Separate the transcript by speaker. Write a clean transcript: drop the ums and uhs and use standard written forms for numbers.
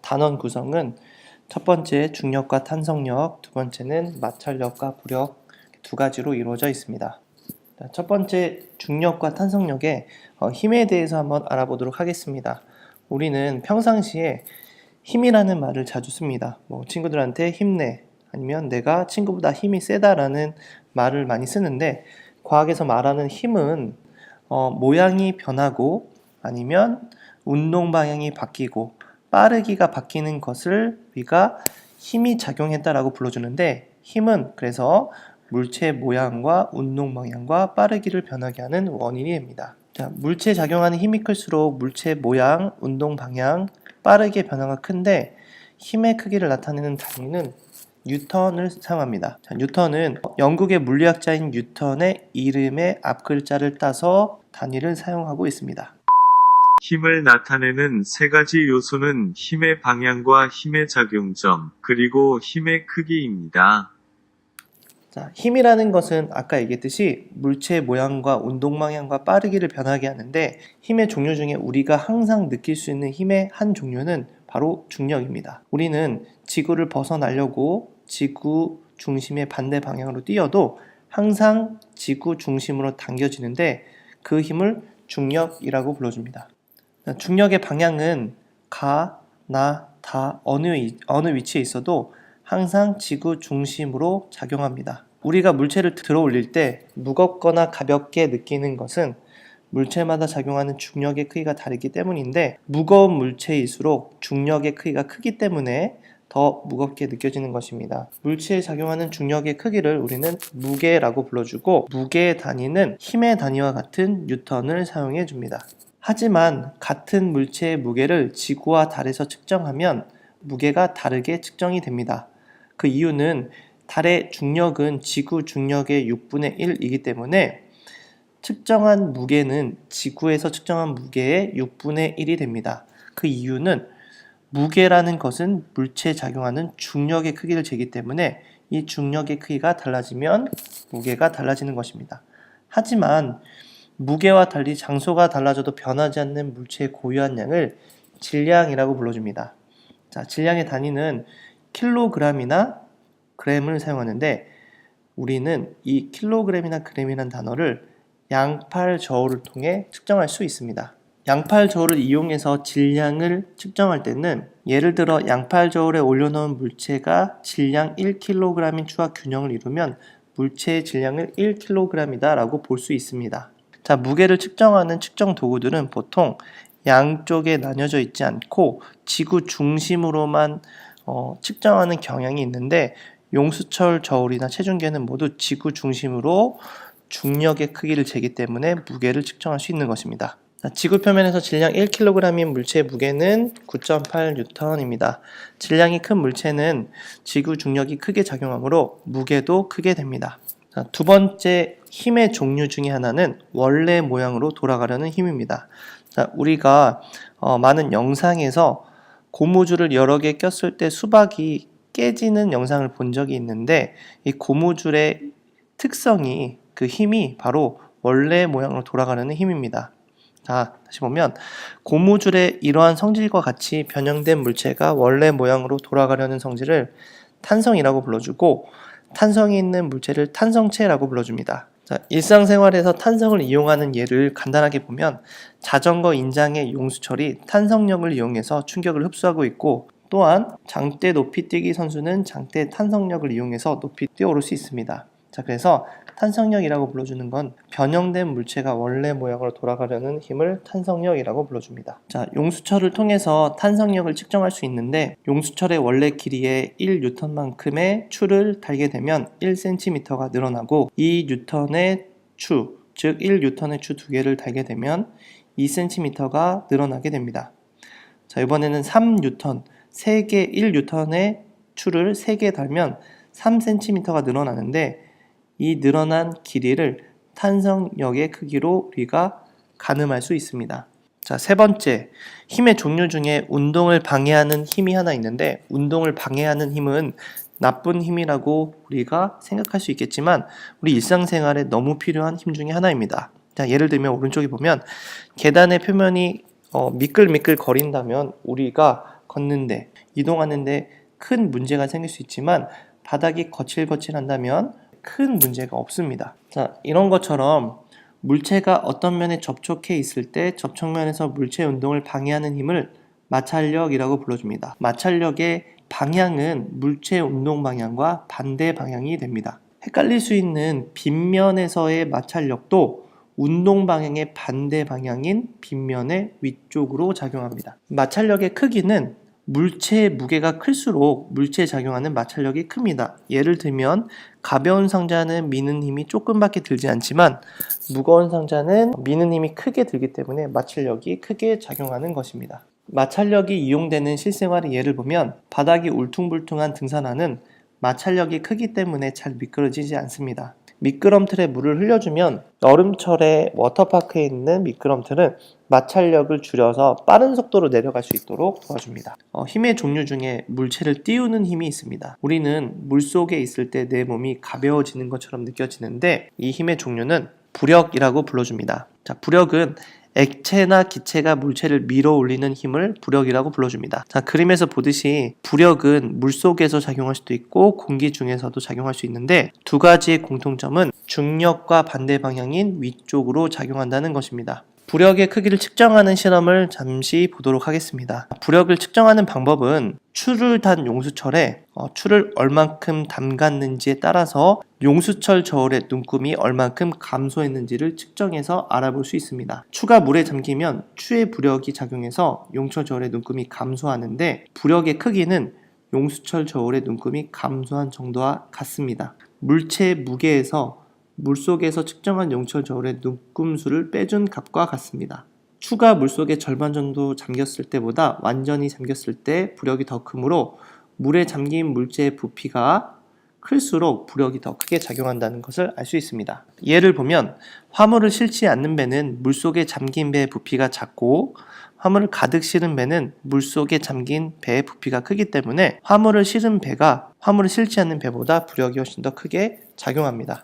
Speaker 1: 단원 구성은 첫 번째 중력과 탄성력, 두 번째는 마찰력과 부력 두 가지로 이루어져 있습니다. 첫 번째 중력과 탄성력의 힘에 대해서 한번 알아보도록 하겠습니다. 우리는 평상시에 힘이라는 말을 자주 씁니다. 친구들한테 힘내, 아니면 내가 친구보다 힘이 세다라는 말을 많이 쓰는데, 과학에서 말하는 힘은 모양이 변하고 아니면 운동 방향이 바뀌고 빠르기가 바뀌는 것을 우리가 힘이 작용했다라고 불러주는데, 힘은 그래서 물체 모양과 운동 방향과 빠르기를 변하게 하는 원인이 됩니다. 물체에 작용하는 힘이 클수록 물체 모양, 운동 방향, 빠르게 변화가 큰데, 힘의 크기를 나타내는 단위는 뉴턴을 사용합니다. 뉴턴은 영국의 물리학자인 뉴턴의 이름의 앞글자를 따서 단위를 사용하고 있습니다.
Speaker 2: 힘을 나타내는 세 가지 요소는 힘의 방향과 힘의 작용점, 그리고 힘의 크기입니다.
Speaker 1: 힘이라는 것은 아까 얘기했듯이 물체 모양과 운동 방향과 빠르기를 변하게 하는데, 힘의 종류 중에 우리가 항상 느낄 수 있는 힘의 한 종류는 바로 중력입니다. 우리는 지구를 벗어나려고 지구 중심의 반대 방향으로 뛰어도 항상 지구 중심으로 당겨지는데, 그 힘을 중력이라고 불러줍니다. 중력의 방향은 가, 나, 다 어느 위치에 있어도 항상 지구 중심으로 작용합니다. 우리가 물체를 들어 올릴 때 무겁거나 가볍게 느끼는 것은 물체마다 작용하는 중력의 크기가 다르기 때문인데, 무거운 물체일수록 중력의 크기가 크기 때문에 더 무겁게 느껴지는 것입니다. 물체에 작용하는 중력의 크기를 우리는 무게라고 불러주고, 무게의 단위는 힘의 단위와 같은 뉴턴을 사용해 줍니다. 하지만 같은 물체의 무게를 지구와 달에서 측정하면 무게가 다르게 측정이 됩니다. 그 이유는 달의 중력은 지구 중력의 6분의 1이기 때문에 측정한 무게는 지구에서 측정한 무게의 6분의 1이 됩니다. 그 이유는 무게라는 것은 물체에 작용하는 중력의 크기를 재기 때문에 이 중력의 크기가 달라지면 무게가 달라지는 것입니다. 하지만 무게와 달리 장소가 달라져도 변하지 않는 물체의 고유한 양을 질량이라고 불러줍니다. 질량의 단위는 킬로그램이나 그램을 사용하는데, 우리는 이 킬로그램이나 그램이라는 단어를 양팔저울을 통해 측정할 수 있습니다. 양팔저울을 이용해서 질량을 측정할 때는, 예를 들어 양팔저울에 올려놓은 물체가 질량 1kg인 추와 균형을 이루면 물체의 질량을 1kg이다 라고 볼 수 있습니다. 무게를 측정하는 측정 도구들은 보통 양쪽에 나뉘어져 있지 않고 지구 중심으로만 측정하는 경향이 있는데, 용수철 저울이나 체중계는 모두 지구 중심으로 중력의 크기를 재기 때문에 무게를 측정할 수 있는 것입니다. 지구 표면에서 질량 1kg인 물체의 무게는 9.8N입니다. 질량이 큰 물체는 지구 중력이 크게 작용하므로 무게도 크게 됩니다. 두 번째 힘의 종류 중에 하나는 원래 모양으로 돌아가려는 힘입니다. 우리가 많은 영상에서 고무줄을 여러 개 꼈을 때 수박이 깨지는 영상을 본 적이 있는데, 이 고무줄의 특성이, 그 힘이 바로 원래 모양으로 돌아가려는 힘입니다. 다시 보면 고무줄의 이러한 성질과 같이 변형된 물체가 원래 모양으로 돌아가려는 성질을 탄성이라고 불러주고, 탄성이 있는 물체를 탄성체라고 불러줍니다. 일상생활에서 탄성을 이용하는 예를 간단하게 보면, 자전거 인장의 용수철이 탄성력을 이용해서 충격을 흡수하고 있고, 또한 장대 높이뛰기 선수는 장대 탄성력을 이용해서 높이 뛰어오를 수 있습니다. 그래서 탄성력이라고 불러주는 건 변형된 물체가 원래 모양으로 돌아가려는 힘을 탄성력이라고 불러줍니다. 용수철을 통해서 탄성력을 측정할 수 있는데, 용수철의 원래 길이의 1N만큼의 추를 달게 되면 1cm가 늘어나고, 2N의 추, 즉 1N의 추 2개를 달게 되면 2cm가 늘어나게 됩니다. 이번에는 3N, 3개 1N의 추를 3개 달면 3cm가 늘어나는데, 이 늘어난 길이를 탄성력의 크기로 우리가 가늠할 수 있습니다. 세 번째, 힘의 종류 중에 운동을 방해하는 힘이 하나 있는데, 운동을 방해하는 힘은 나쁜 힘이라고 우리가 생각할 수 있겠지만 우리 일상생활에 너무 필요한 힘 중에 하나입니다. 예를 들면 오른쪽에 보면 계단의 표면이 미끌미끌 거린다면 우리가 걷는데, 이동하는데 큰 문제가 생길 수 있지만 바닥이 거칠거칠한다면 큰 문제가 없습니다. 자, 이런 것처럼 물체가 어떤 면에 접촉해 있을 때 접촉면에서 물체 운동을 방해하는 힘을 마찰력이라고 불러줍니다. 마찰력의 방향은 물체 운동 방향과 반대 방향이 됩니다. 헷갈릴 수 있는 빗면에서의 마찰력도 운동 방향의 반대 방향인 빗면의 위쪽으로 작용합니다. 마찰력의 크기는 물체의 무게가 클수록 물체에 작용하는 마찰력이 큽니다. 예를 들면 가벼운 상자는 미는 힘이 조금밖에 들지 않지만 무거운 상자는 미는 힘이 크게 들기 때문에 마찰력이 크게 작용하는 것입니다. 마찰력이 이용되는 실생활의 예를 보면 바닥이 울퉁불퉁한 등산화는 마찰력이 크기 때문에 잘 미끄러지지 않습니다. 미끄럼틀에 물을 흘려주면 여름철에 워터파크에 있는 미끄럼틀은 마찰력을 줄여서 빠른 속도로 내려갈 수 있도록 도와줍니다. 힘의 종류 중에 물체를 띄우는 힘이 있습니다. 우리는 물속에 있을 때 내 몸이 가벼워지는 것처럼 느껴지는데 이 힘의 종류는 부력이라고 불러줍니다. 자, 부력은 액체나 기체가 물체를 밀어 올리는 힘을 부력이라고 불러줍니다. 자, 그림에서 보듯이 부력은 물속에서 작용할 수도 있고 공기 중에서도 작용할 수 있는데 두 가지의 공통점은 중력과 반대 방향인 위쪽으로 작용한다는 것입니다. 부력의 크기를 측정하는 실험을 잠시 보도록 하겠습니다. 부력을 측정하는 방법은 추를 단 용수철에 추를 얼만큼 담갔는지에 따라서 용수철 저울의 눈금이 얼만큼 감소했는지를 측정해서 알아볼 수 있습니다. 추가 물에 잠기면 추의 부력이 작용해서 용수철 저울의 눈금이 감소하는데 부력의 크기는 용수철 저울의 눈금이 감소한 정도와 같습니다. 물체의 무게에서 물속에서 측정한 용수철 저울의 눈금수를 빼준 값과 같습니다. 추가 물속에 절반 정도 잠겼을 때보다 완전히 잠겼을 때 부력이 더 크므로 물에 잠긴 물체의 부피가 클수록 부력이 더 크게 작용한다는 것을 알 수 있습니다. 예를 보면 화물을 실지 않는 배는 물속에 잠긴 배의 부피가 작고 화물을 가득 실은 배는 물속에 잠긴 배의 부피가 크기 때문에 화물을 실은 배가 화물을 실지 않는 배보다 부력이 훨씬 더 크게 작용합니다.